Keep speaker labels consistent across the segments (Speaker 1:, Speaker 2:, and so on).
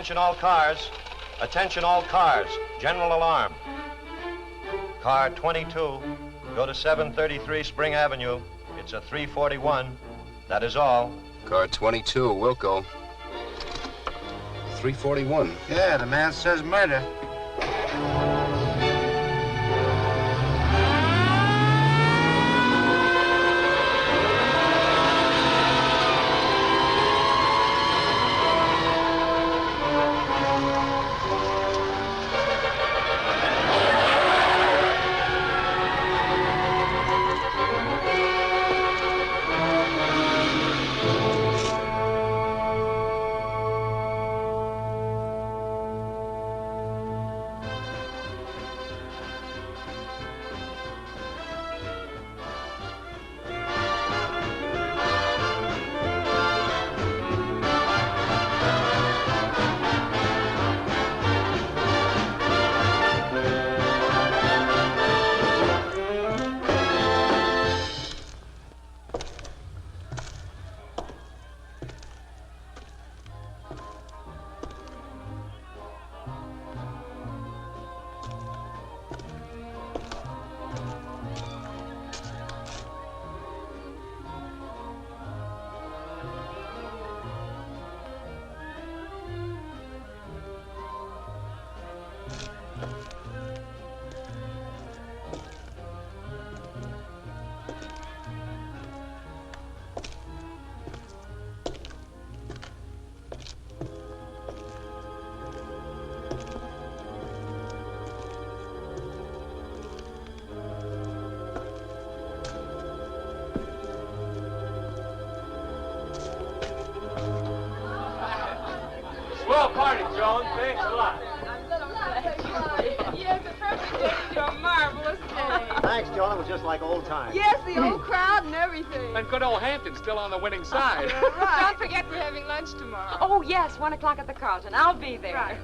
Speaker 1: Attention all cars. Attention all cars. General alarm. Car 22, go to 733 Spring Avenue. It's a 341. That is all.
Speaker 2: Car 22, Wilco. 341.
Speaker 3: Yeah, the man says murder.
Speaker 4: Swell party, Joan. Thanks a lot.
Speaker 5: Yes, a perfect day. You're a marvelous day.
Speaker 6: Thanks, Joan. It was just like old times.
Speaker 5: Yes, the old crowd and everything.
Speaker 4: And good old Hampton's still on the winning side.
Speaker 5: Right. Don't forget we're having lunch tomorrow.
Speaker 7: Oh, yes, 1 o'clock at the Carlton. I'll be there.
Speaker 5: Right.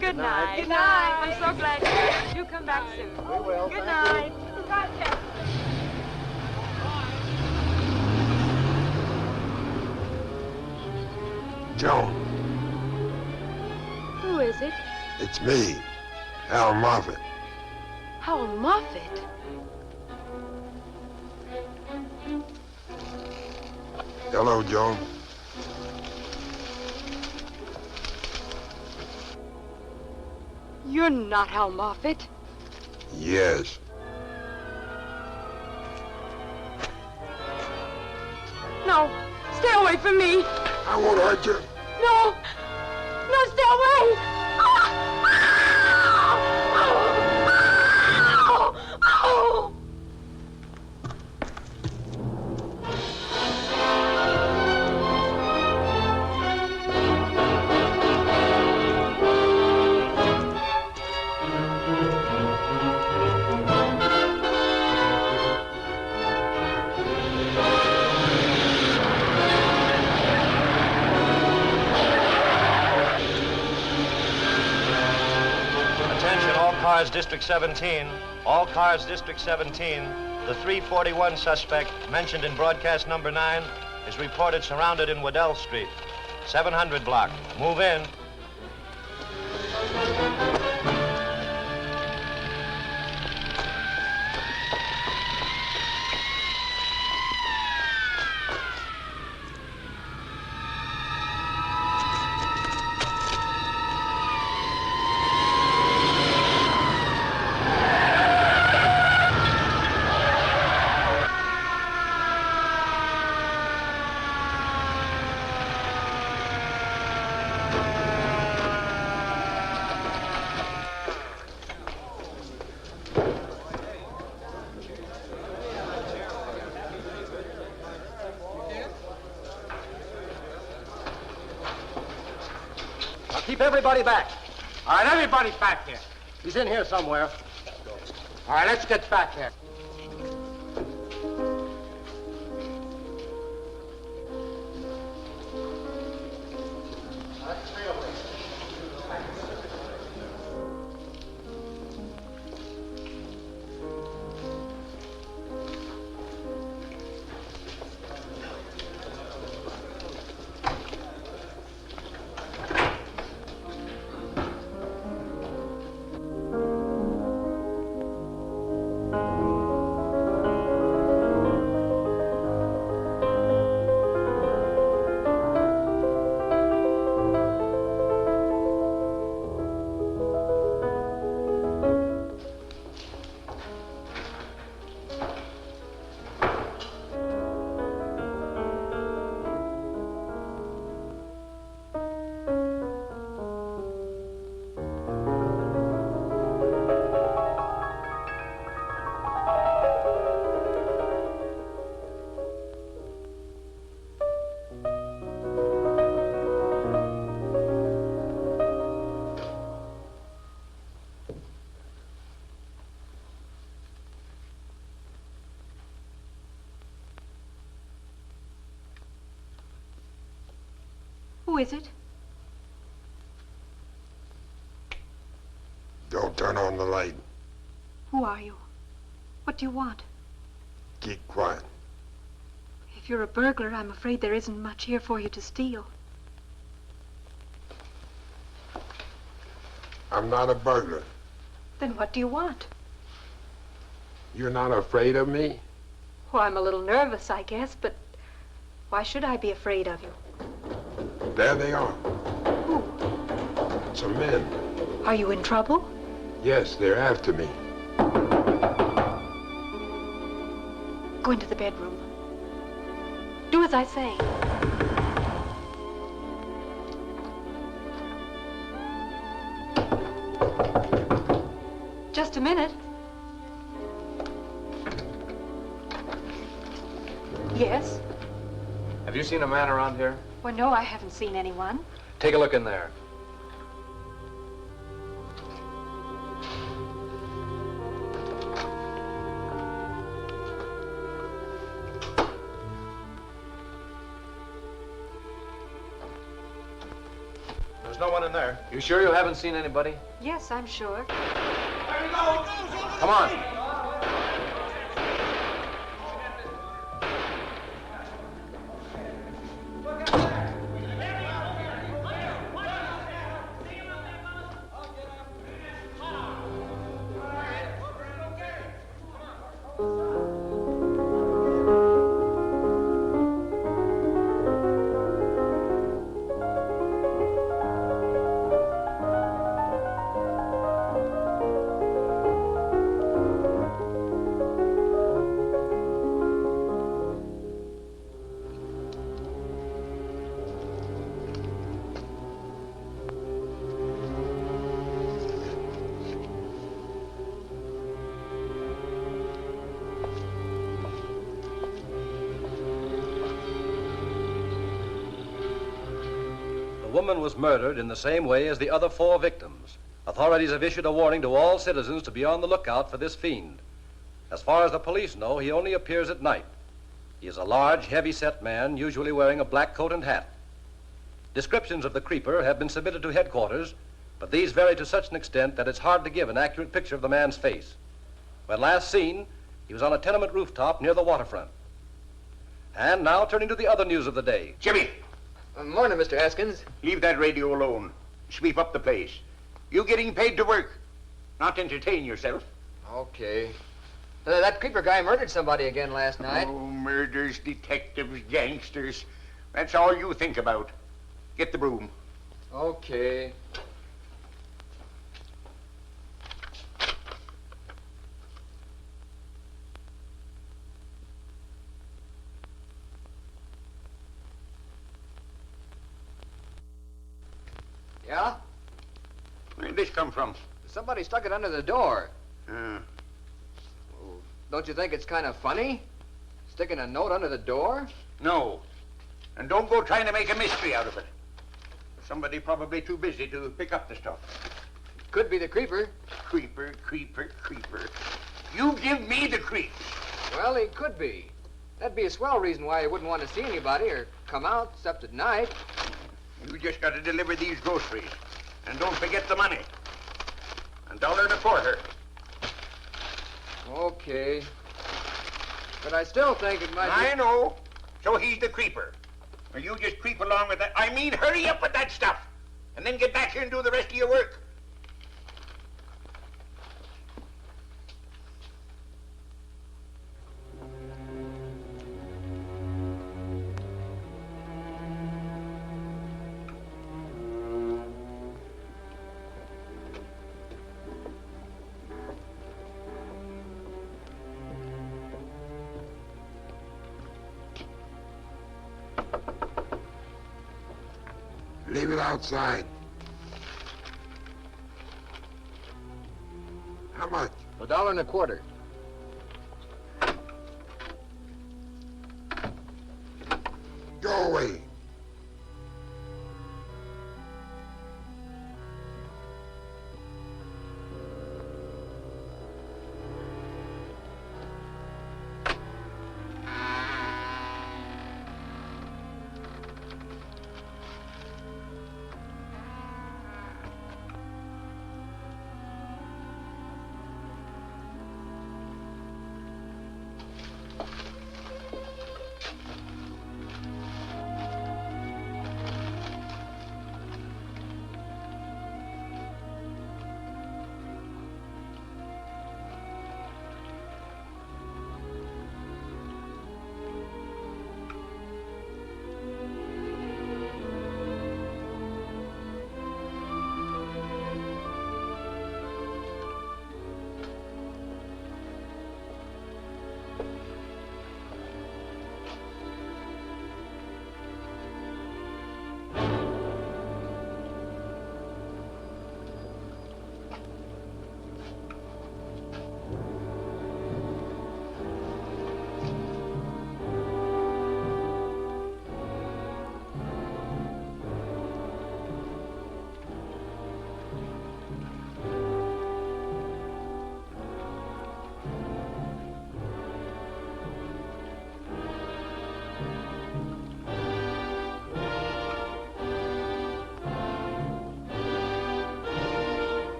Speaker 7: Good night.
Speaker 5: Good night.
Speaker 7: I'm so glad you come back soon.
Speaker 6: We will.
Speaker 7: Good
Speaker 6: Thank
Speaker 7: night.
Speaker 8: Joan,
Speaker 7: Who is it?
Speaker 8: it's me, Hal Moffat.
Speaker 7: Howell Moffat.
Speaker 8: Hello, Joan.
Speaker 7: You're not Hal Moffat.
Speaker 8: Yes.
Speaker 7: No, stay away from me.
Speaker 8: I won't hurt you.
Speaker 7: No, no, stay away. Oh.
Speaker 1: Cars District 17, all cars District 17, the 341 suspect mentioned in broadcast number 9 is reported surrounded in Waddell Street, 700 block. Move in.
Speaker 6: Keep everybody back.
Speaker 4: All right, everybody back here.
Speaker 6: He's in here somewhere.
Speaker 4: All right, let's get back here.
Speaker 7: Who is it?
Speaker 8: Don't turn on the light.
Speaker 7: Who are you? What do you want?
Speaker 8: Keep quiet.
Speaker 7: If you're a burglar, I'm afraid there isn't much here for you to steal.
Speaker 8: I'm not a burglar.
Speaker 7: Then what do you want?
Speaker 8: You're not afraid of me?
Speaker 7: Well, I'm a little nervous, I guess, but why should I be afraid of you?
Speaker 8: There they are.
Speaker 7: Who?
Speaker 8: Some men.
Speaker 7: Are you in trouble?
Speaker 8: Yes, they're after me.
Speaker 7: Go into the bedroom. Do as I say. Just a minute. Yes?
Speaker 6: Have you seen a man around here?
Speaker 7: Well, no, I haven't seen anyone.
Speaker 6: Take a look in there.
Speaker 1: There's no one in there.
Speaker 6: You sure you haven't seen anybody?
Speaker 7: Yes, I'm sure.
Speaker 6: Come on.
Speaker 9: The woman was murdered in the same way as the other 4 victims. Authorities have issued a warning to all citizens to be on the lookout for this fiend. As far as the police know, he only appears at night. He is a large, heavy-set man, usually wearing a black coat and hat. Descriptions of the creeper have been submitted to headquarters, but these vary to such an extent that it's hard to give an accurate picture of the man's face. When last seen, he was on a tenement rooftop near the waterfront. And now turning to the other news of the day.
Speaker 4: Jimmy,
Speaker 10: Morning, Mr. Haskins.
Speaker 4: leave that radio alone. Sweep up the place. You getting paid to work, not to entertain yourself.
Speaker 10: Okay. That creeper guy murdered somebody again last night.
Speaker 4: Oh, murders, detectives, gangsters. That's all you think about. Get the broom.
Speaker 10: Okay. Yeah?
Speaker 4: Where did this come from?
Speaker 10: Somebody stuck it under the door.
Speaker 4: Uh,
Speaker 10: Don't you think it's kind of funny? Sticking a note under the door?
Speaker 4: no. And don't go trying to make a mystery out of it. Somebody probably too busy to pick up the stuff.
Speaker 10: Could be the creeper.
Speaker 4: Creeper, creeper, creeper. You give me the creeps.
Speaker 10: Well, he could be. That'd be a swell reason why he wouldn't want to see anybody or come out except at night.
Speaker 4: You just got to deliver these groceries. And don't forget the money. $1.25.
Speaker 10: Okay. But I still think it might be...
Speaker 4: I know. So he's the creeper. Or you just creep along with that. I mean, hurry up with that stuff. And then get back here and do the rest of your work.
Speaker 8: Leave it outside. How much?
Speaker 10: $1.25.
Speaker 8: Go away.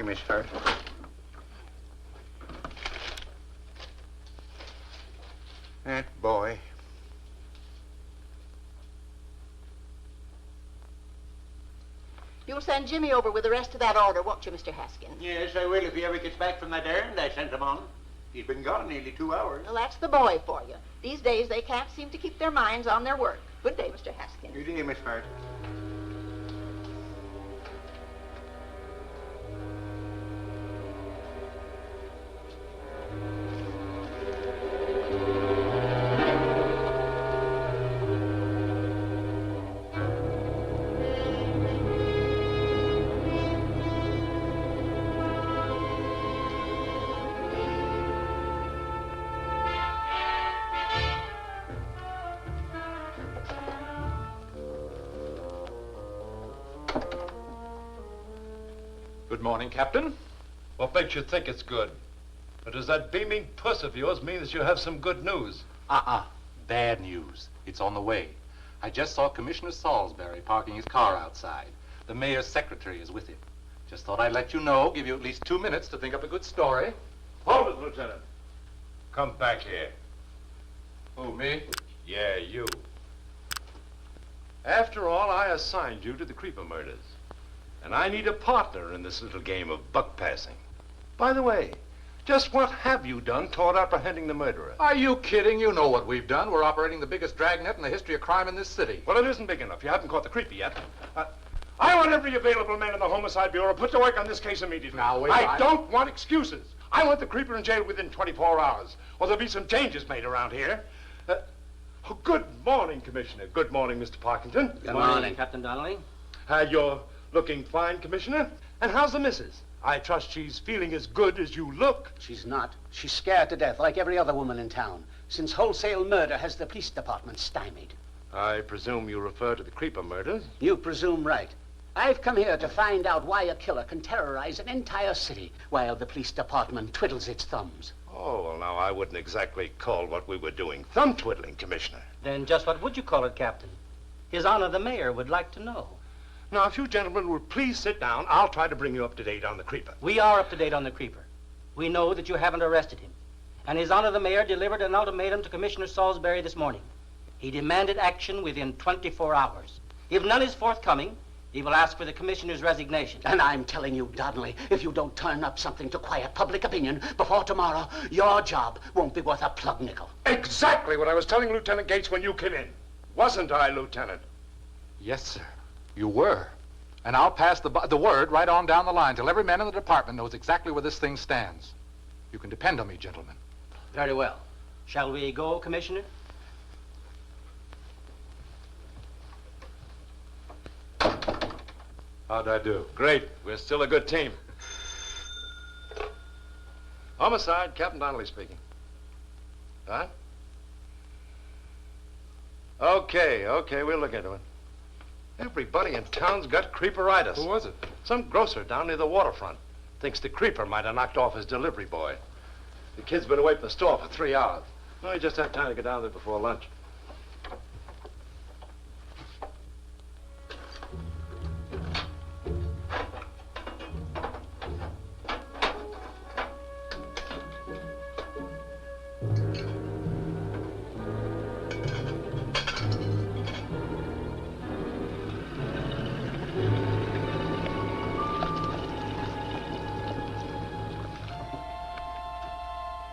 Speaker 4: Miss Hart. That boy.
Speaker 11: You'll send Jimmy over with the rest of that order, won't you, Mr. Haskins?
Speaker 4: Yes, I will if he ever gets back from that errand I sent him on. He's been gone nearly 2 hours.
Speaker 11: Well, that's the boy for you. These days, they can't seem to keep their minds on their work. Good day, Mr. Haskins.
Speaker 4: Good day, Miss Hart.
Speaker 12: Good morning, Captain.
Speaker 13: What makes you think it's good? Or does that beaming puss of yours mean that you have some good news?
Speaker 12: Bad news. It's on the way. I just saw Commissioner Salisbury parking his car outside. The mayor's secretary is with him. Just thought I'd let you know, give you at least 2 minutes to think up a good story.
Speaker 13: Hold it, Lieutenant. Come back here.
Speaker 12: Who, me?
Speaker 13: Yeah, you. After all, I assigned you to the Creeper murders. And I need a partner in this little game of buck passing. By the way, just what have you done toward apprehending the murderer?
Speaker 12: Are you kidding? You know what we've done. We're operating the biggest dragnet in the history of crime in this city.
Speaker 13: Well, it isn't big enough. You haven't caught the creeper yet. I want every available man in the Homicide Bureau put to work on this case immediately.
Speaker 12: Now, wait.
Speaker 13: I don't want excuses. I want the creeper in jail within 24 hours, or there'll be some changes made around here. Good morning, Commissioner. Good morning, Mr. Parkington.
Speaker 14: Good morning, Captain Donnelly.
Speaker 13: You're looking fine, Commissioner. And how's the missus? I trust she's feeling as good as you look.
Speaker 14: She's not. She's scared to death like every other woman in town. Since wholesale murder has the police department stymied.
Speaker 13: I presume you refer to the Creeper murders?
Speaker 14: You presume right. I've come here to find out why a killer can terrorize an entire city while the police department twiddles its thumbs.
Speaker 13: Oh, well, now, I wouldn't exactly call what we were doing thumb-twiddling, Commissioner.
Speaker 14: Then just what would you call it, Captain? His Honor the Mayor would like to know.
Speaker 13: Now, if you gentlemen would please sit down, I'll try to bring you up to date on the Creeper.
Speaker 14: We are up to date on the Creeper. We know that you haven't arrested him. And His Honor the Mayor delivered an ultimatum to Commissioner Salisbury this morning. He demanded action within 24 hours. If none is forthcoming, he will ask for the Commissioner's resignation. And I'm telling you, Donnelly, if you don't turn up something to quiet public opinion before tomorrow, your job won't be worth a plug nickel.
Speaker 13: Exactly what I was telling Lieutenant Gates when you came in. Wasn't I, Lieutenant?
Speaker 12: Yes, sir. You were. And I'll pass the word right on down the line till every man in the department knows exactly where this thing stands. You can depend on me, gentlemen.
Speaker 14: Very well. Shall we go, Commissioner?
Speaker 13: How'd I do? Great. We're still a good team. Homicide, Captain Donnelly speaking. Huh? Okay, we'll look into it. Everybody in town's got creeperitis.
Speaker 12: Who was it?
Speaker 13: Some grocer down near the waterfront. Thinks the creeper might have knocked off his delivery boy. The kid's been away from the store for 3 hours. Well, he just had time to get down there before lunch.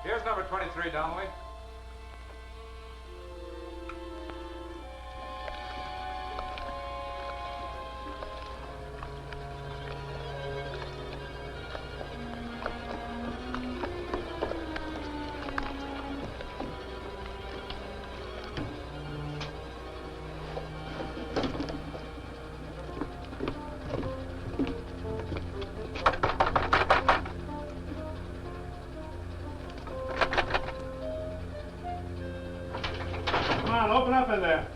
Speaker 12: Here's number 23, Donnelly.
Speaker 13: Come on, open up in there.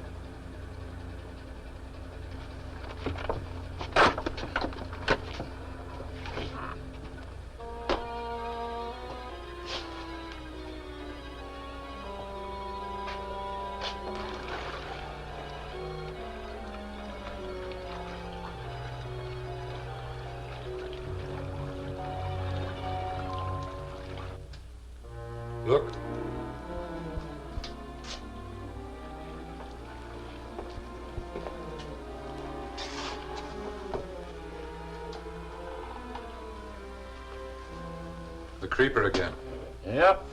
Speaker 6: look. The creeper again.
Speaker 13: Yep.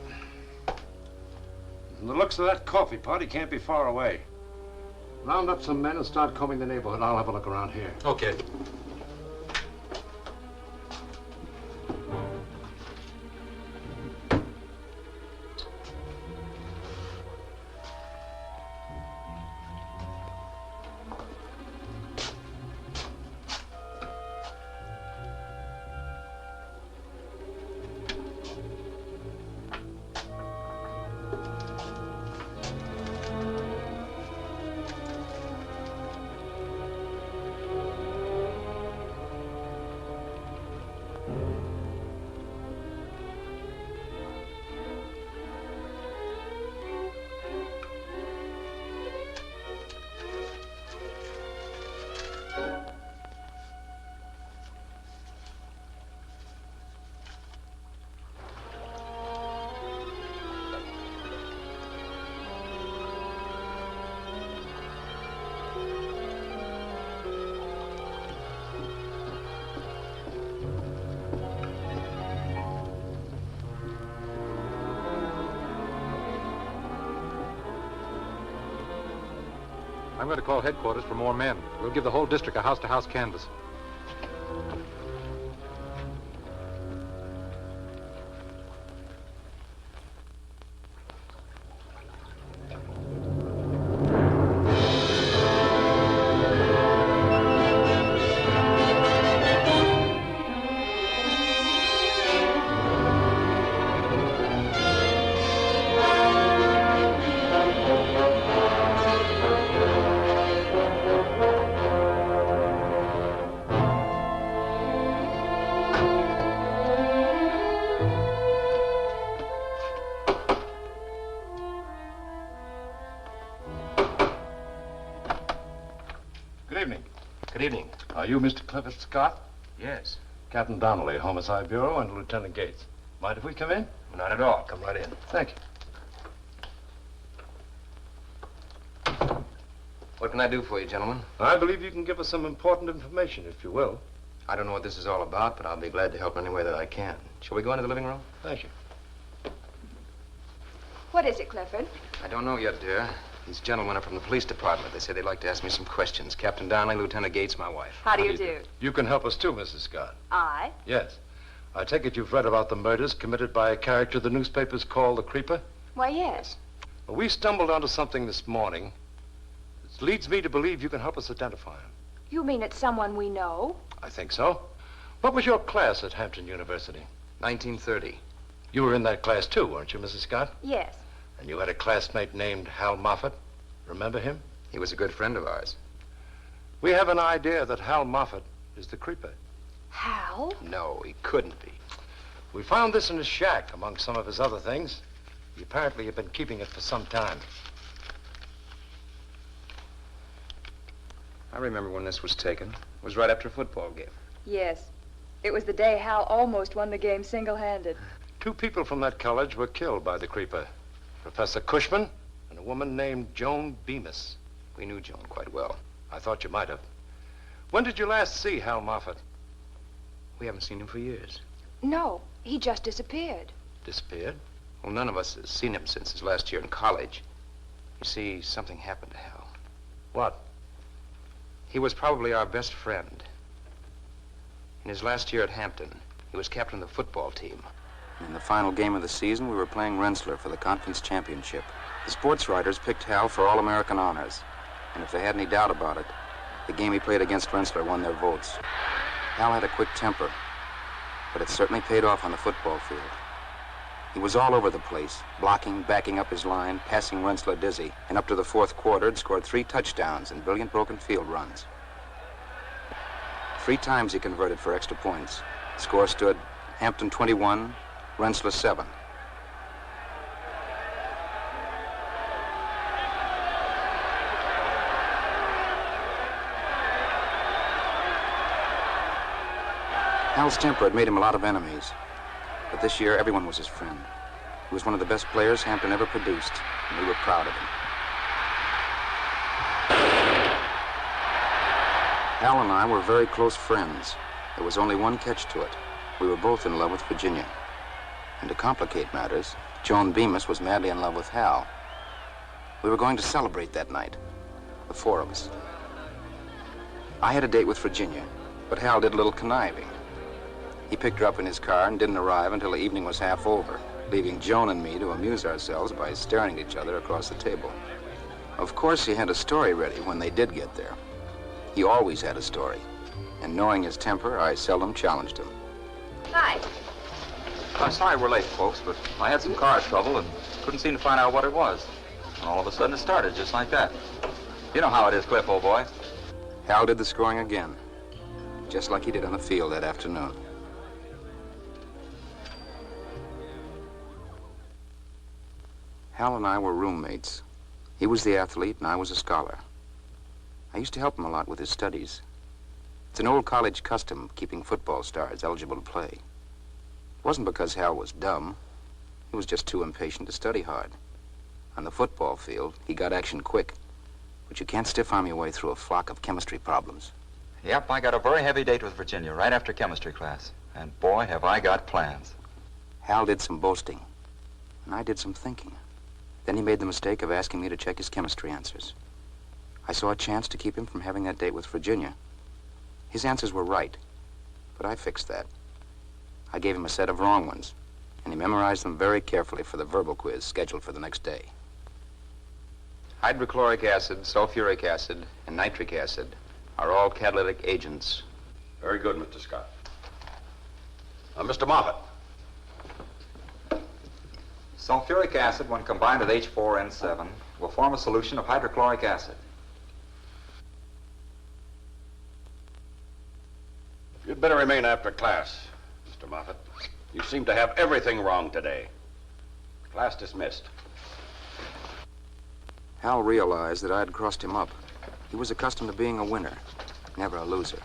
Speaker 13: From the looks of that coffee pot, he can't be far away. Round up some men and start combing the neighborhood. I'll have a look around here.
Speaker 6: Okay. I'm going to call headquarters for more men. We'll give the whole district a house-to-house canvass.
Speaker 13: Good evening. Are you Mr. Clifford Scott?
Speaker 2: Yes.
Speaker 13: Captain Donnelly, Homicide Bureau, and Lieutenant Gates. Mind if we come in?
Speaker 2: Not at all. Come right in.
Speaker 13: Thank you.
Speaker 2: What can I do for you, gentlemen?
Speaker 13: I believe you can give us some important information, if you will.
Speaker 2: I don't know what this is all about, but I'll be glad to help in any way that I can. Shall we go into the living room?
Speaker 13: Thank you.
Speaker 7: What is it, Clifford?
Speaker 2: I don't know yet, dear. These gentlemen are from the police department. They said they'd like to ask me some questions. Captain Donnelly, Lieutenant Gates, my wife.
Speaker 7: How do you do?
Speaker 13: You can help us too, Mrs. Scott.
Speaker 7: I?
Speaker 13: Yes. I take it you've read about the murders committed by a character the newspapers call the Creeper?
Speaker 7: Why, yes.
Speaker 13: Well, we stumbled onto something this morning that leads me to believe you can help us identify him.
Speaker 7: You mean it's someone we know?
Speaker 13: I think so. What was your class at Hampton University?
Speaker 2: 1930.
Speaker 13: You were in that class too, weren't you, Mrs. Scott?
Speaker 7: Yes.
Speaker 13: And you had a classmate named Hal Moffat. Remember him?
Speaker 2: He was a good friend of ours.
Speaker 13: We have an idea that Hal Moffat is the Creeper.
Speaker 7: Hal?
Speaker 2: No, he couldn't be.
Speaker 13: We found this in his shack, among some of his other things. He apparently had been keeping it for some time.
Speaker 2: I remember when this was taken. It was right after a football game.
Speaker 7: Yes. It was the day Hal almost won the game single-handed.
Speaker 13: 2 people from that college were killed by the Creeper. Professor Cushman and a woman named Joan Bemis.
Speaker 2: We knew Joan quite well.
Speaker 13: I thought you might have. When did you last see Hal Moffat?
Speaker 2: We haven't seen him for years.
Speaker 7: No, he just disappeared.
Speaker 13: Disappeared?
Speaker 2: Well, none of us has seen him since his last year in college. You see, something happened to Hal.
Speaker 13: What?
Speaker 2: He was probably our best friend. In his last year at Hampton, he was captain of the football team. In the final game of the season, we were playing Rensselaer for the conference championship. The sports writers picked Hal for All-American honors. And if they had any doubt about it, the game he played against Rensselaer won their votes. Hal had a quick temper, but it certainly paid off on the football field. He was all over the place, blocking, backing up his line, passing Rensselaer dizzy, and up to the fourth quarter had scored 3 touchdowns and brilliant broken field runs. 3 times he converted for extra points. The score stood Hampton 21, Rensselaer 7. Hal's temper had made him a lot of enemies, but this year everyone was his friend. He was one of the best players Hampton ever produced, and we were proud of him. Hal and I were very close friends. There was only one catch to it. We were both in love with Virginia. And to complicate matters, Joan Bemis was madly in love with Hal. We were going to celebrate that night, the four of us. I had a date with Virginia, but Hal did a little conniving. He picked her up in his car and didn't arrive until the evening was half over, leaving Joan and me to amuse ourselves by staring at each other across the table. Of course, he had a story ready when they did get there. He always had a story, and knowing his temper, I seldom challenged him.
Speaker 11: Hi.
Speaker 15: I'm sorry we're late, folks, but I had some car trouble and couldn't seem to find out what it was. And all of a sudden it started just like that. You know how it is, Cliff, old boy.
Speaker 2: Hal did the scoring again, just like he did on the field that afternoon. Hal and I were roommates. He was the athlete and I was a scholar. I used to help him a lot with his studies. It's an old college custom, keeping football stars eligible to play. It wasn't because Hal was dumb. He was just too impatient to study hard. On the football field, he got action quick. But you can't stiff-arm your way through a flock of chemistry problems.
Speaker 15: Yep, I got a very heavy date with Virginia right after chemistry class. And boy, have I got plans.
Speaker 2: Hal did some boasting, and I did some thinking. Then he made the mistake of asking me to check his chemistry answers. I saw a chance to keep him from having that date with Virginia. His answers were right, but I fixed that. I gave him a set of wrong ones, and he memorized them very carefully for the verbal quiz scheduled for the next day. Hydrochloric acid, sulfuric acid, and nitric acid are all catalytic agents.
Speaker 16: Very good, Mr. Scott. Mr. Moffat.
Speaker 15: Sulfuric acid, when combined with H4N7, will form a solution of hydrochloric acid.
Speaker 16: You'd better remain after class, Mr. Moffat. You seem to have everything wrong today. Class dismissed.
Speaker 2: Hal realized that I had crossed him up. He was accustomed to being a winner, never a loser.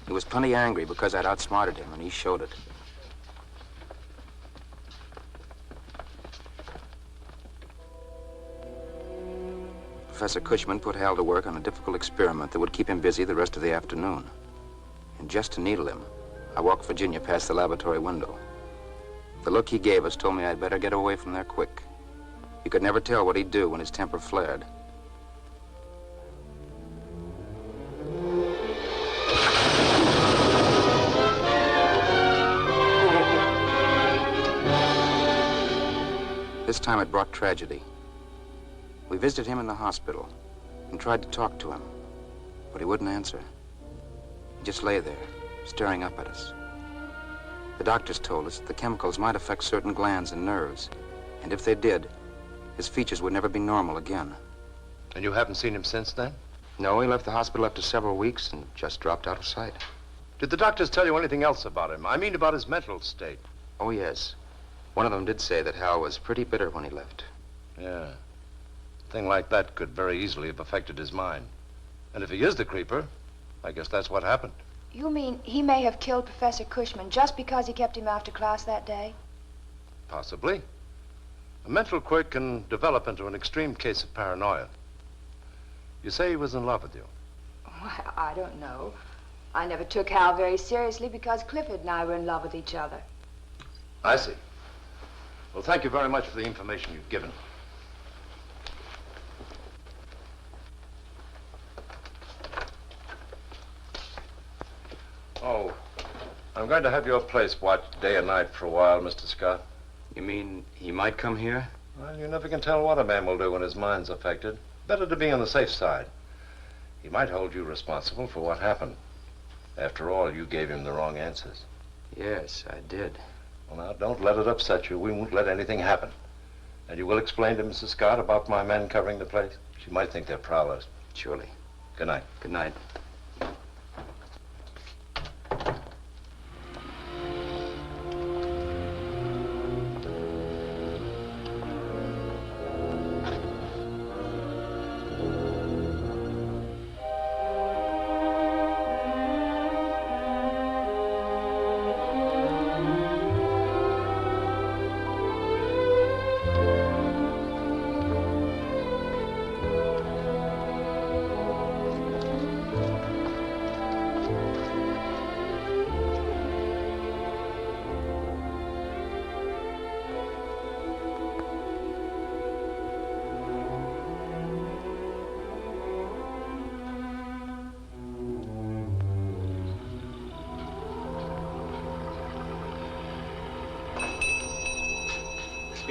Speaker 2: He was plenty angry because I'd outsmarted him, and he showed it. Professor Cushman put Hal to work on a difficult experiment that would keep him busy the rest of the afternoon. And just to needle him, I walked Virginia past the laboratory window. The look he gave us told me I'd better get away from there quick. You could never tell what he'd do when his temper flared. This time it brought tragedy. We visited him in the hospital and tried to talk to him, but he wouldn't answer. He just lay there, staring up at us. The doctors told us the chemicals might affect certain glands and nerves, and if they did, his features would never be normal again.
Speaker 13: And you haven't seen him since then?
Speaker 2: No, he left the hospital after several weeks and just dropped out of sight.
Speaker 13: Did the doctors tell you anything else about him? I mean about his mental state.
Speaker 2: Oh, yes. One of them did say that Hal was pretty bitter when he left.
Speaker 13: Yeah. A thing like that could very easily have affected his mind. And if he is the creeper, I guess that's what happened.
Speaker 7: You mean he may have killed Professor Cushman just because he kept him after class that day?
Speaker 13: Possibly. A mental quirk can develop into an extreme case of paranoia. You say he was in love with you.
Speaker 7: Well, I don't know. I never took Hal very seriously because Clifford and I were in love with each other.
Speaker 13: I see. Well, thank you very much for the information you've given. Oh, I'm going to have your place watched day and night for a while, Mr. Scott.
Speaker 2: You mean he might come here?
Speaker 13: Well, you never can tell what a man will do when his mind's affected. Better to be on the safe side. He might hold you responsible for what happened. After all, you gave him the wrong answers.
Speaker 2: Yes, I did.
Speaker 13: Well, now, don't let it upset you. We won't let anything happen. And you will explain to Mrs. Scott about my men covering the place? She might think they're prowlers.
Speaker 2: Surely.
Speaker 13: Good night.
Speaker 2: Good night.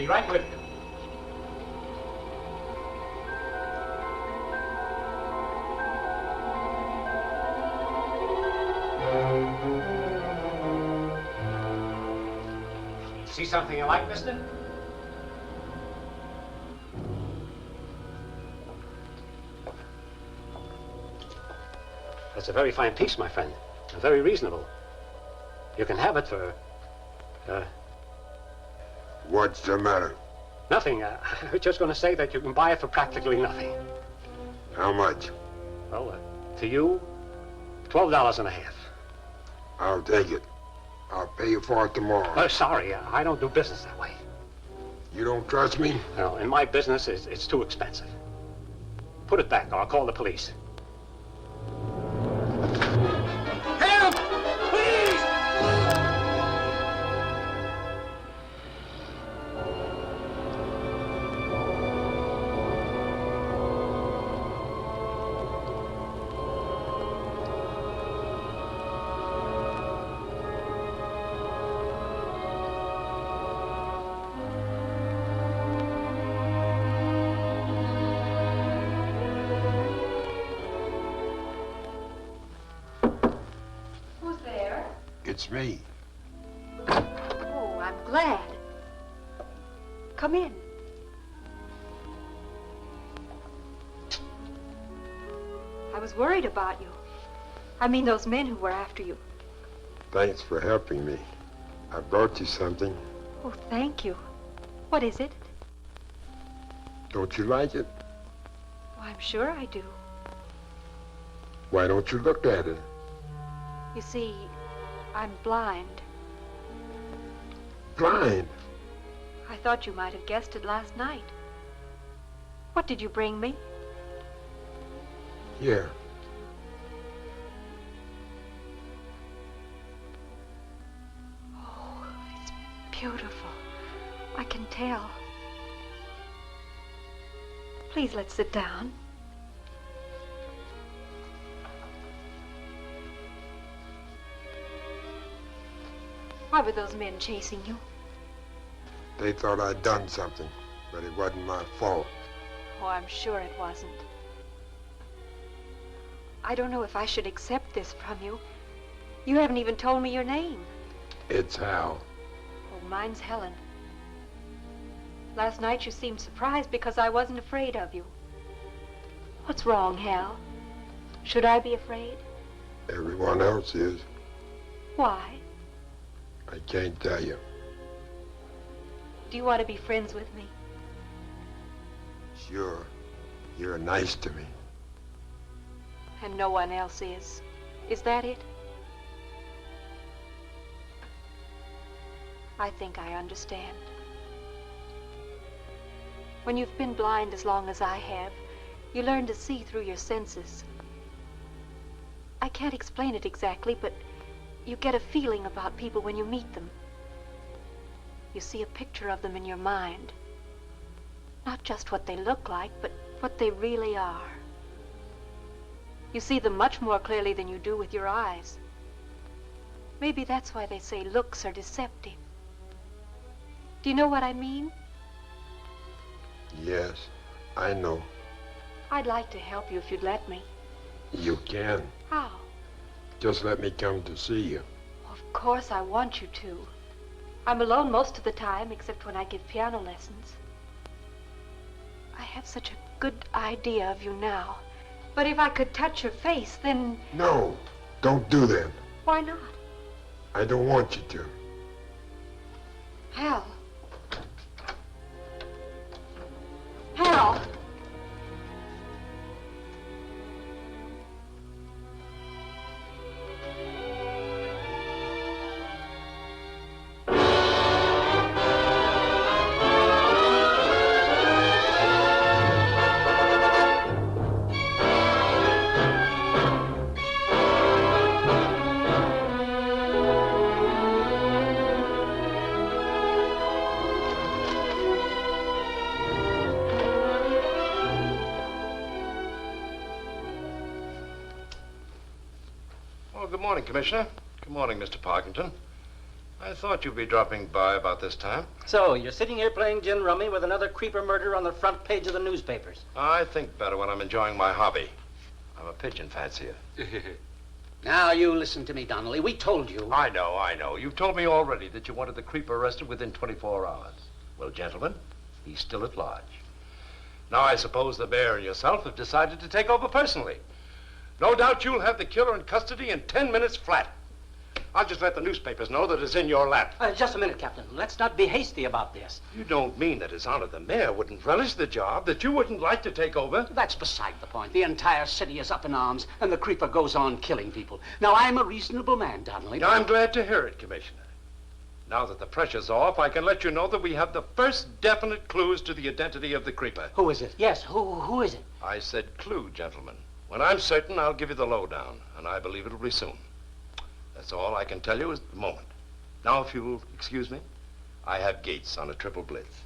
Speaker 17: Be right with you. See something you like, mister?
Speaker 18: That's a very fine piece, my friend. Very reasonable. You can have it for,
Speaker 8: What's the matter?
Speaker 18: nothing. I was just going to say that you can buy it for practically nothing.
Speaker 8: How much?
Speaker 18: Well, to you, $12.50.
Speaker 8: I'll take it. I'll pay you for it tomorrow.
Speaker 18: Sorry, I don't do business that way.
Speaker 8: You don't trust me?
Speaker 18: No, in my business, it's too expensive. Put it back, or I'll call the police.
Speaker 17: Help! Please!
Speaker 7: Who's there?
Speaker 8: It's me.
Speaker 7: Oh, I'm glad. Come in. I was worried about you. I mean, those men who were after you.
Speaker 8: Thanks for helping me. I brought you something.
Speaker 7: Oh, thank you. What is it?
Speaker 8: Don't you like it?
Speaker 7: Oh, I'm sure I do.
Speaker 8: Why don't you look at it?
Speaker 7: You see, I'm blind.
Speaker 8: Blind?
Speaker 7: I thought you might have guessed it last night. What did you bring me?
Speaker 8: Here.
Speaker 7: Oh, it's beautiful. I can tell. Please, let's sit down. Why were those men chasing you?
Speaker 8: They thought I'd done something, but it wasn't my fault.
Speaker 7: Oh, I'm sure it wasn't. I don't know if I should accept this from you. You haven't even told me your name.
Speaker 8: It's Hal.
Speaker 7: Oh, mine's Helen. Last night you seemed surprised because I wasn't afraid of you. What's wrong, Hal? Should I be afraid?
Speaker 8: Everyone else is.
Speaker 7: Why?
Speaker 8: I can't tell you.
Speaker 7: Do you want to be friends with me?
Speaker 8: Sure. You're nice to me.
Speaker 7: And no one else is. Is that it? I think I understand. When you've been blind as long as I have, you learn to see through your senses. I can't explain it exactly, but you get a feeling about people when you meet them. You see a picture of them in your mind. Not just what they look like, but what they really are. You see them much more clearly than you do with your eyes. Maybe that's why they say looks are deceptive. Do you know what I mean?
Speaker 8: Yes, I know.
Speaker 7: I'd like to help you if you'd let me.
Speaker 8: You can.
Speaker 7: How?
Speaker 8: Just let me come to see you.
Speaker 7: Of course I want you to. I'm alone most of the time, except when I give piano lessons. I have such a good idea of you now. But if I could touch your face, then...
Speaker 8: No, don't do that.
Speaker 7: Why not?
Speaker 8: I don't want you to.
Speaker 7: Hal. Hal!
Speaker 13: Good morning, Commissioner. Good morning, Mr. Parkington. I thought you'd be dropping by about this time.
Speaker 14: So, you're sitting here playing gin rummy with another creeper murder on the front page of the newspapers.
Speaker 13: I think better when I'm enjoying my hobby. I'm a pigeon fancier.
Speaker 17: Now, you listen to me, Donnelly. We told you.
Speaker 13: I know. You've told me already that you wanted the creeper arrested within 24 hours. Well, gentlemen, he's still at large. Now, I suppose the mayor and yourself have decided to take over personally. No doubt you'll have the killer in custody in 10 minutes flat. I'll just let the newspapers know that it's in your lap.
Speaker 14: Just a minute, Captain. Let's not be hasty about this.
Speaker 13: You don't mean that His Honor the Mayor wouldn't relish the job, that you wouldn't like to take over?
Speaker 17: That's beside the point. The entire city is up in arms, and the creeper goes on killing people. Now, I'm a reasonable man, Donnelly.
Speaker 13: I'm glad to hear it, Commissioner. Now that the pressure's off, I can let you know that we have the first definite clues to the identity of the creeper.
Speaker 14: Who is it? Yes, who is it?
Speaker 13: I said clue, gentlemen. When I'm certain, I'll give you the lowdown, and I believe it'll be soon. That's all I can tell you at the moment. Now, if you'll excuse me, I have Gates on a triple blitz.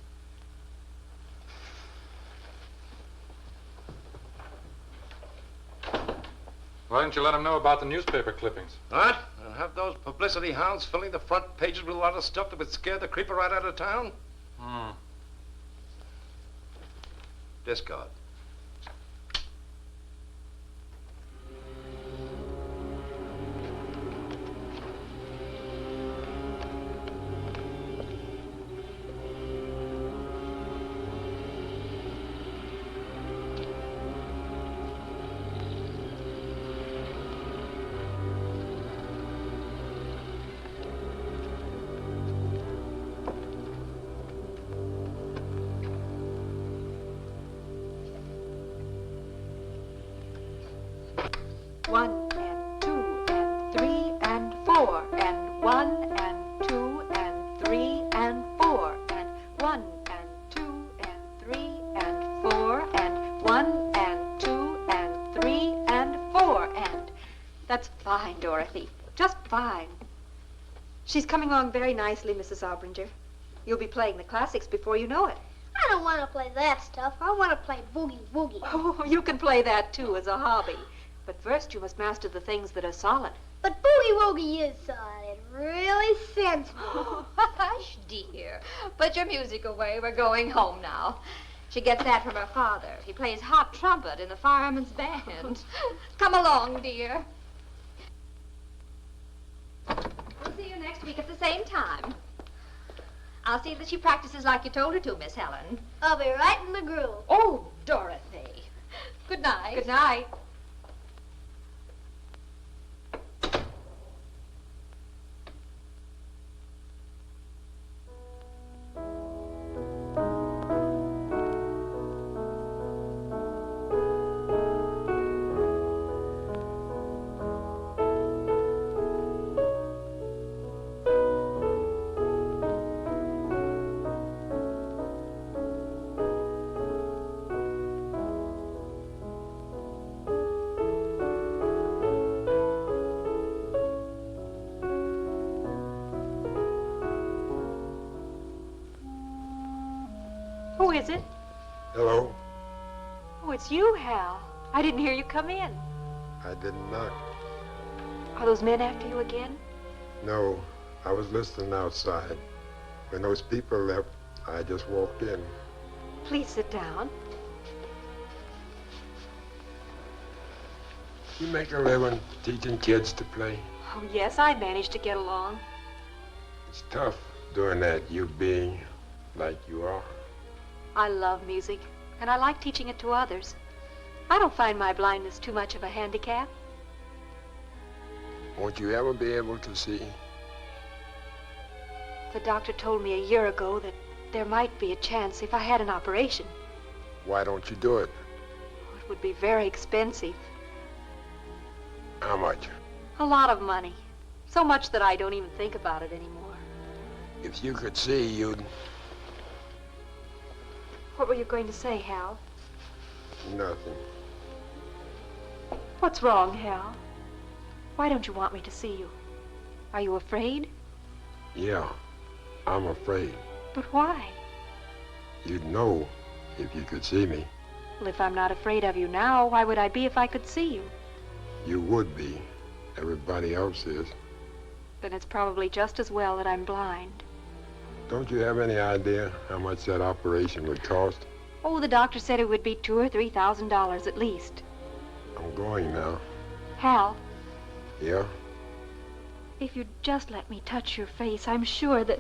Speaker 6: Why didn't you let him know about the newspaper clippings?
Speaker 13: What? And have those publicity hounds filling the front pages with a lot of stuff that would scare the creeper right out of town? Discard.
Speaker 7: One and two and three and four and one and two and three and four and one and two and three and four and one and two and three and four and... That's fine, Dorothy. Just fine. She's coming along very nicely, Mrs. Obringer. You'll be playing the classics before you know it.
Speaker 19: I don't want to play that stuff. I want to play boogie woogie.
Speaker 7: Oh, you can play that, too, as a hobby. But first, you must master the things that are solid.
Speaker 19: But boogie woogie is solid. It really sends me.
Speaker 20: Hush, dear. Put your music away. We're going home now. She gets that from her father. He plays hot trumpet in the fireman's band. Come along, dear. We'll see you next week at the same time. I'll see that she practices like you told her to, Miss Helen.
Speaker 19: I'll be right in the groove.
Speaker 20: Oh, Dorothy. Good night.
Speaker 7: Good night. Who is it?
Speaker 8: Hello?
Speaker 7: Oh, it's you, Hal. I didn't hear you come in.
Speaker 8: I didn't knock.
Speaker 7: Are those men after you again?
Speaker 8: No, I was listening outside. When those people left, I just walked in.
Speaker 7: Please sit down.
Speaker 8: You make a living teaching kids to play.
Speaker 7: Oh, yes, I managed to get along.
Speaker 8: It's tough doing that, you being like you are.
Speaker 7: I love music, and I like teaching it to others. I don't find my blindness too much of a handicap.
Speaker 8: Won't you ever be able to see?
Speaker 7: The doctor told me a year ago that there might be a chance if I had an operation.
Speaker 8: Why don't you do it?
Speaker 7: It would be very expensive.
Speaker 8: How much?
Speaker 7: A lot of money. So much that I don't even think about it anymore.
Speaker 8: If you could see, you'd...
Speaker 7: What were you going to say, Hal?
Speaker 8: Nothing.
Speaker 7: What's wrong, Hal? Why don't you want me to see you? Are you afraid?
Speaker 8: Yeah, I'm afraid.
Speaker 7: But why?
Speaker 8: You'd know if you could see me.
Speaker 7: Well, if I'm not afraid of you now, why would I be if I could see you?
Speaker 8: You would be. Everybody else is.
Speaker 7: then it's probably just as well that I'm blind.
Speaker 8: Don't you have any idea how much that operation would cost?
Speaker 7: Oh, the doctor said it would be $2,000 or $3,000 at least.
Speaker 8: I'm going now.
Speaker 7: Hal,
Speaker 8: Yeah?
Speaker 7: if you'd just let me touch your face, I'm sure that...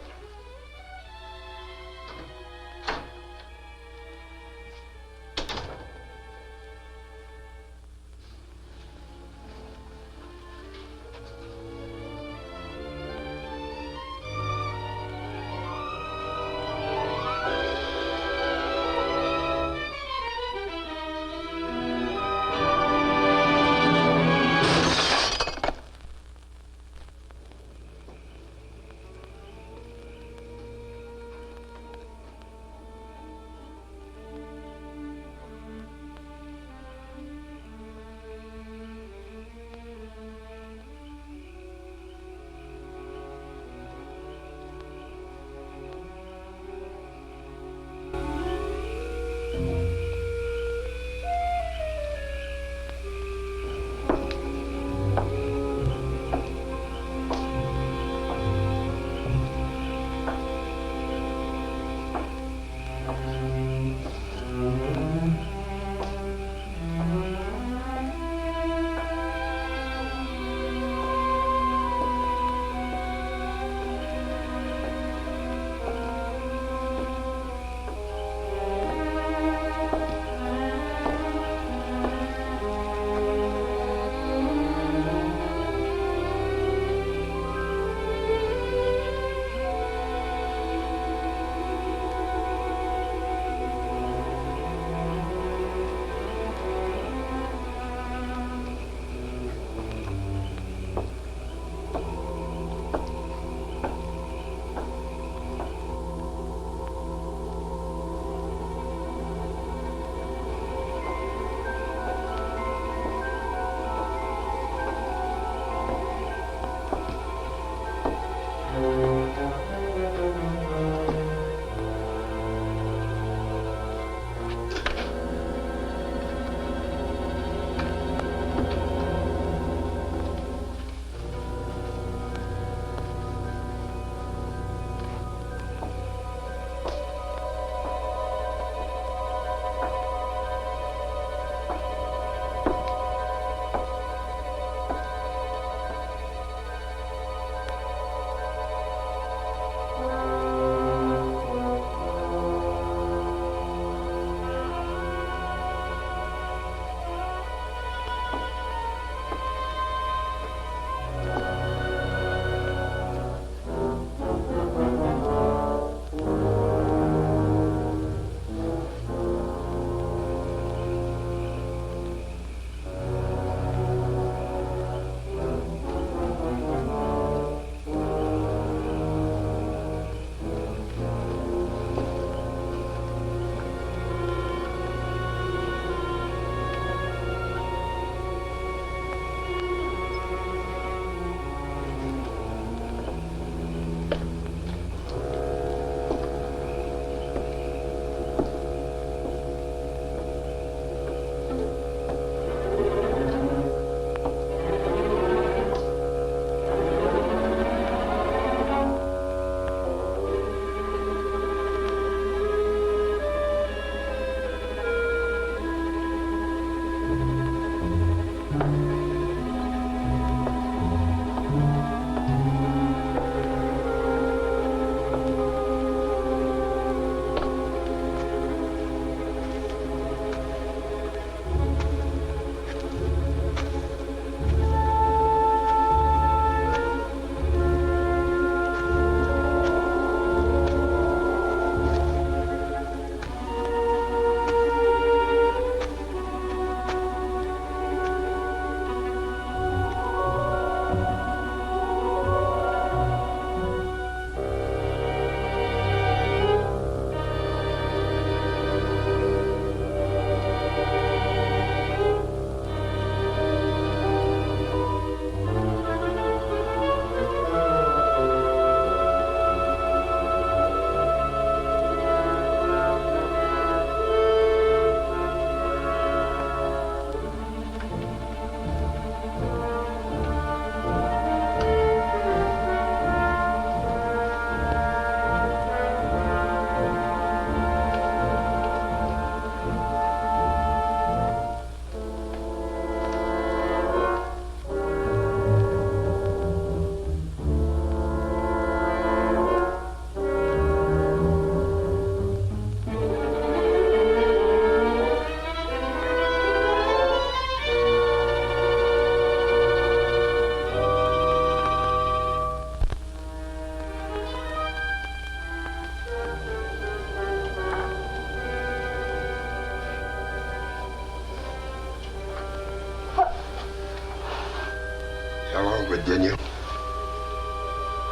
Speaker 8: Virginia.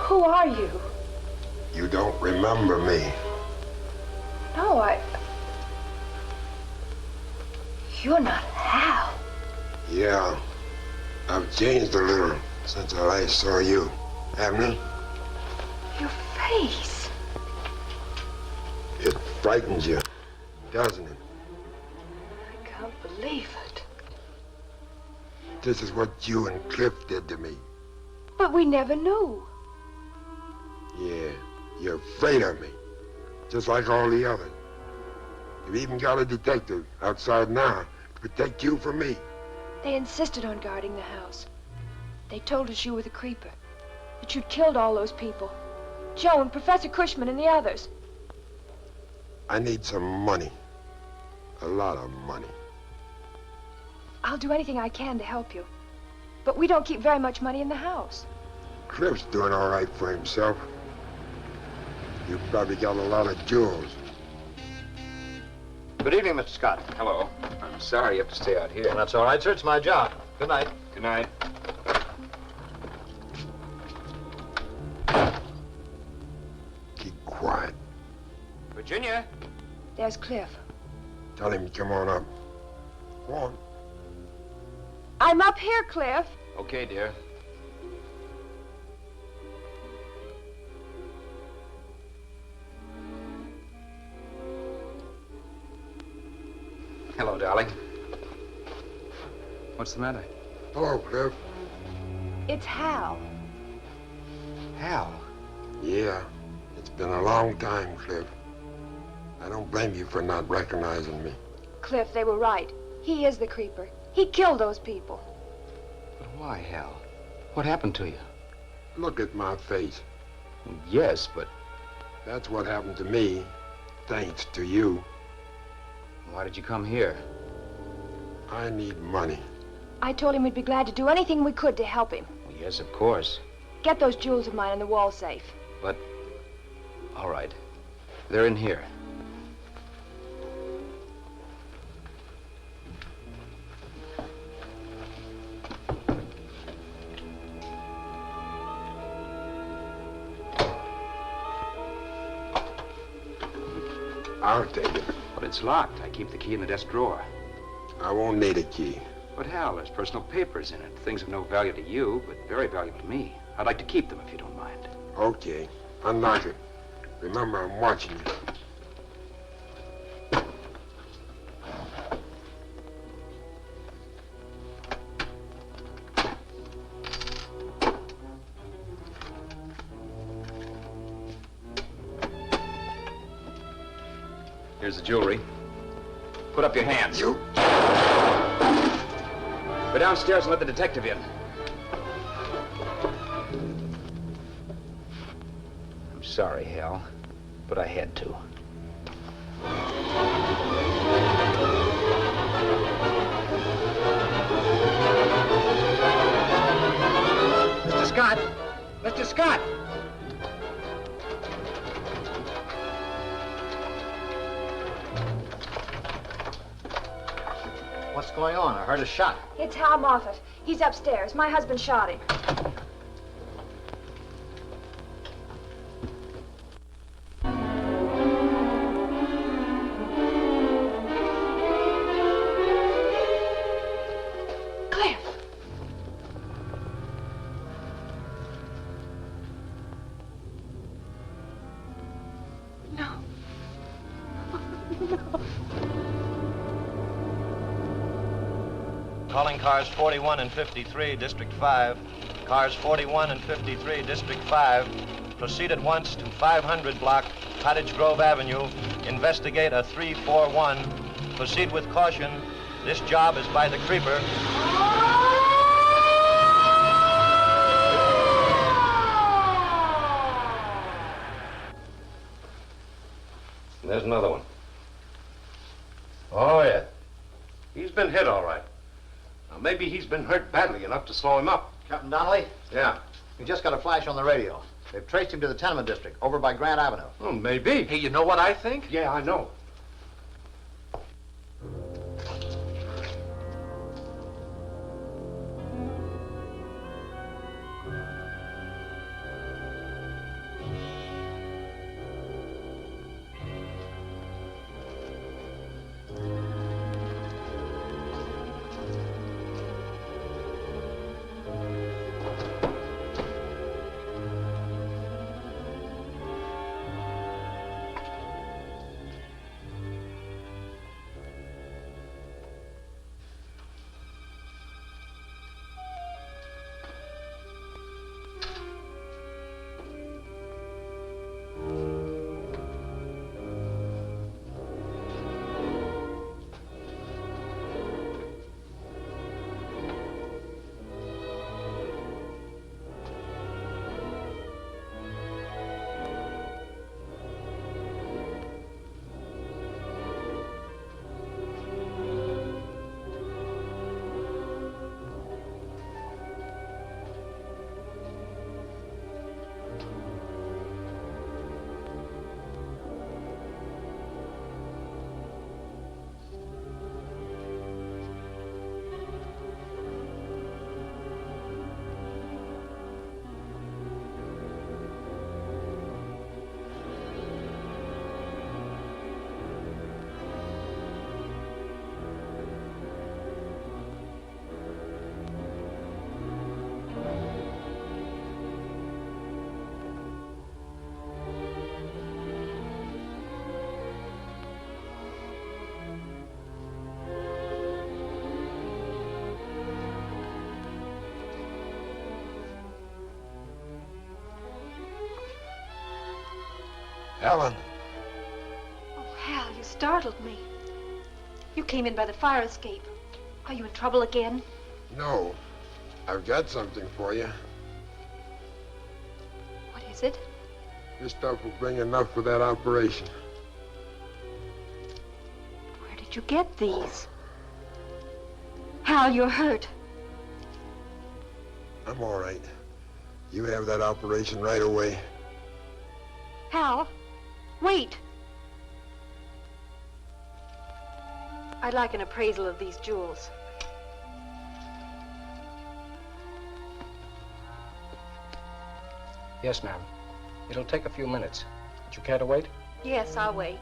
Speaker 5: Who are you?
Speaker 8: You don't remember me.
Speaker 5: No, You're not Hal.
Speaker 8: Yeah, I've changed a little since I last saw you, haven't I?
Speaker 5: Your face.
Speaker 8: It frightens you, doesn't it?
Speaker 5: I can't believe it.
Speaker 8: This is what you and Cliff did to me.
Speaker 5: But we never knew.
Speaker 8: Yeah, you're afraid of me, just like all the others. You've even got a detective outside now to protect you from me.
Speaker 5: They insisted on guarding the house. They told us you were the creeper, that you'd killed all those people. Joe and Professor Cushman and the others.
Speaker 8: I need some money. A lot of money.
Speaker 5: I'll do anything I can to help you. But we don't keep very much money in the house.
Speaker 8: Cliff's doing all right for himself. You've probably got a lot of jewels.
Speaker 3: Good evening, Mr. Scott.
Speaker 2: Hello. I'm sorry you have to stay out here.
Speaker 3: Well, that's all right, sir. It's my job. Good night.
Speaker 2: Good night.
Speaker 8: Keep quiet.
Speaker 2: Virginia?
Speaker 5: There's Cliff.
Speaker 8: Tell him to come on up. Go on.
Speaker 5: I'm up here, Cliff.
Speaker 2: Okay, dear. Hello, darling. What's the matter?
Speaker 8: Hello, Cliff.
Speaker 5: It's Hal.
Speaker 2: Hal?
Speaker 8: Yeah, it's been a long time, Cliff. I don't blame you for not recognizing me.
Speaker 5: Cliff, they were right. He is the creeper. He killed those people.
Speaker 2: But why, Hal? What happened to you?
Speaker 8: Look at my face.
Speaker 2: Yes, but...
Speaker 8: That's what happened to me, thanks to you.
Speaker 2: Why did you come here?
Speaker 8: I need money.
Speaker 5: I told him we'd be glad to do anything we could to help him.
Speaker 2: Well, yes, of course.
Speaker 5: Get those jewels of mine in the wall safe.
Speaker 2: But... All right. They're in here.
Speaker 8: I'll take it.
Speaker 2: But it's locked. I keep the key in the desk drawer.
Speaker 8: I won't need a key.
Speaker 2: But Hal, there's personal papers in it. Things of no value to you, but very valuable to me. I'd like to keep them if you don't mind.
Speaker 8: Okay. Unlock it. Remember, I'm watching you.
Speaker 2: Here's the jewelry. Put up your hands.
Speaker 8: You...
Speaker 2: Go downstairs and let the detective in. I'm sorry, Hal, but I had to.
Speaker 3: Mr. Scott! Mr. Scott! What's going on? I heard a shot.
Speaker 5: It's Hal Moffat. He's upstairs. My husband shot him. Cliff! No. No.
Speaker 1: Calling cars 41 and 53, District 5. Cars 41 and 53, District 5. Proceed at once to 500 block, Cottage Grove Avenue. Investigate a 341. Proceed with caution. This job is by the creeper.
Speaker 13: And there's another one. Oh, yeah. He's been hit, all right. Now, maybe he's been hurt badly enough to slow him up.
Speaker 3: Captain Donnelly?
Speaker 13: Yeah.
Speaker 3: We just got a flash on the radio. They've traced him to the tenement district over by Grant Avenue.
Speaker 13: Oh, maybe.
Speaker 18: Hey, you know what I think?
Speaker 13: Yeah, I know.
Speaker 8: Helen.
Speaker 7: Oh, Hal, you startled me. You came in by the fire escape. Are you in trouble again?
Speaker 8: No. I've got something for you.
Speaker 7: What is it?
Speaker 8: This stuff will bring enough for that operation.
Speaker 7: Where did you get these? Hal, you're hurt.
Speaker 8: I'm all right. You have that operation right away.
Speaker 7: Hal, wait. I'd like an appraisal of these jewels.
Speaker 10: Yes, ma'am. It'll take a few minutes. Would you care to wait?
Speaker 7: Yes, I'll wait.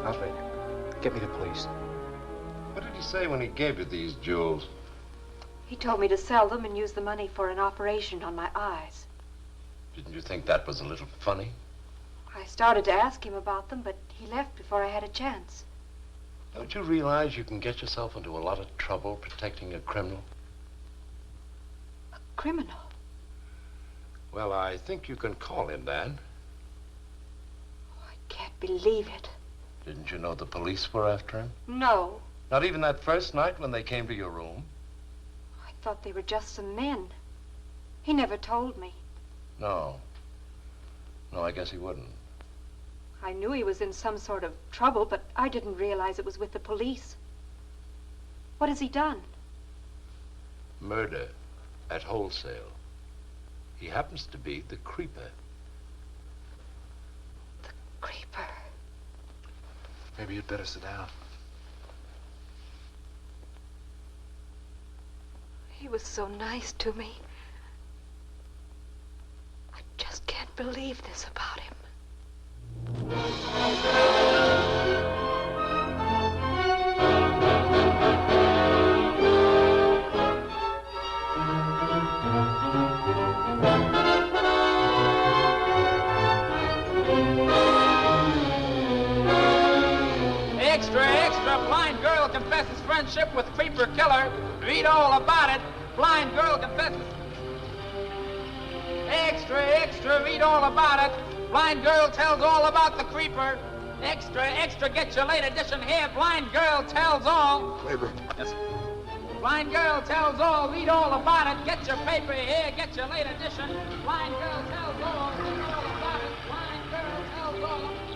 Speaker 10: Alfred, get me the police.
Speaker 13: What did he say when he gave you these jewels?
Speaker 7: He told me to sell them and use the money for an operation on my eyes.
Speaker 13: Didn't you think that was a little funny?
Speaker 7: I started to ask him about them, but he left before I had a chance.
Speaker 13: Don't you realize you can get yourself into a lot of trouble protecting a criminal?
Speaker 7: A criminal?
Speaker 13: Well, I think you can call him that.
Speaker 7: I can't believe it.
Speaker 13: Didn't you know the police were after him?
Speaker 7: No.
Speaker 13: Not even that first night when they came to your room?
Speaker 7: I thought they were just some men. He never told me.
Speaker 13: No. No, I guess he wouldn't.
Speaker 7: I knew he was in some sort of trouble, but I didn't realize it was with the police. What has he done?
Speaker 13: Murder at wholesale. He happens to be the creeper.
Speaker 7: The creeper?
Speaker 6: Maybe you'd better sit down.
Speaker 7: He was so nice to me. I just can't believe this about him.
Speaker 21: Extra, extra, blind girl confesses friendship with creeper killer. Read all about it. Blind girl confesses. Extra, extra, read all about it. Blind girl tells all about the creeper. Extra, extra, get your late edition here. Blind girl tells all.
Speaker 8: Labor.
Speaker 21: Yes. Blind girl tells all, read all about it. Get your paper here, get your late edition. Blind girl tells all, read all about it. Blind girl tells all.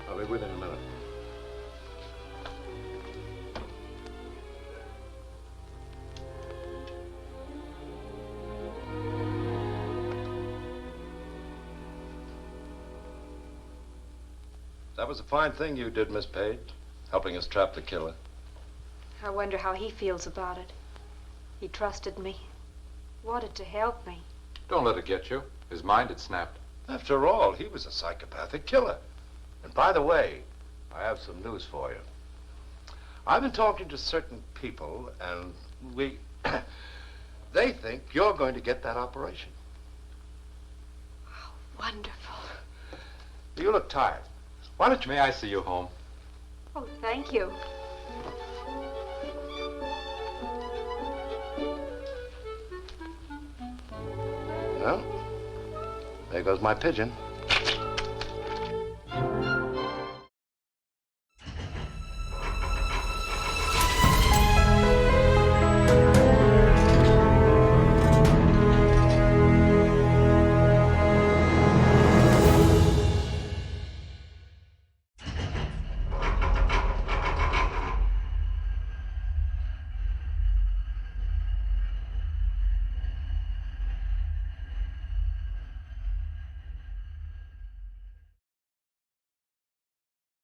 Speaker 13: I'll be with you in a minute. That was a fine thing you did, Miss Page, helping us trap the killer.
Speaker 5: I wonder how he feels about it. He trusted me, wanted to help me.
Speaker 6: Don't let it get you. His mind had snapped.
Speaker 13: After all, he was a psychopathic killer. And by the way, I have some news for you. I've been talking to certain people, and they think you're going to get that operation.
Speaker 5: Wonderful.
Speaker 13: You look tired. Why don't you...
Speaker 6: May I see you home?
Speaker 5: Oh, thank you.
Speaker 13: Well, there goes my pigeon.